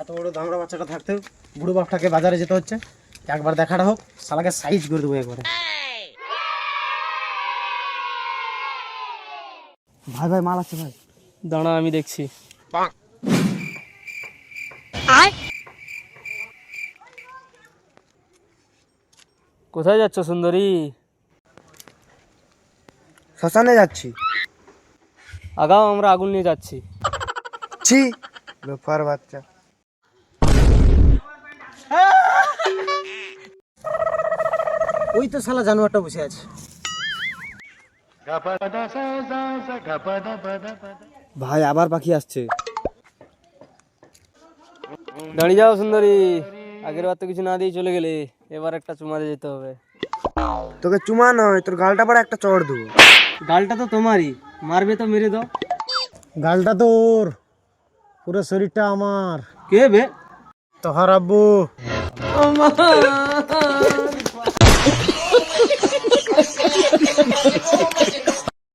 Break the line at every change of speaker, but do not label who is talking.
এত বড় দামড়া বাচ্চাটা থাকতেও বুড়ো বাপটাকে বাজারে যেতে হচ্ছে। একবার দেখাটা হোক, শালাকে সাইজ করে দেবো একবারে। ভাই ভাই মাল আছে ভাই।
দাঁড়া আমি দেখছি। কোথায় যাচ্ছ সুন্দরী?
শ্মশানে যাচ্ছি।
আগাও, আমরা আগুন নিয়ে যাচ্ছি।
ছি লোফার বাচ্চা। ওই তো শালা জানোয়ারটা বসে আছে। ভাই আবার পাখি আসছে।
দাঁড়িয়ে যাও সুন্দরী, আগের বার তো কিছু না দিয়ে চলে গেলে, এবার একটা চুমা দিয়ে যেতে হবে।
তোকে চুমা নয়, তোর গালটা পরে একটা চড় দেবো।
গালটা তো তোমারই, মারবে তো মেরে দাও।
গালটা তোর, পুরো শরীরটা আমার।
কে বে?
তোহার আব্বু।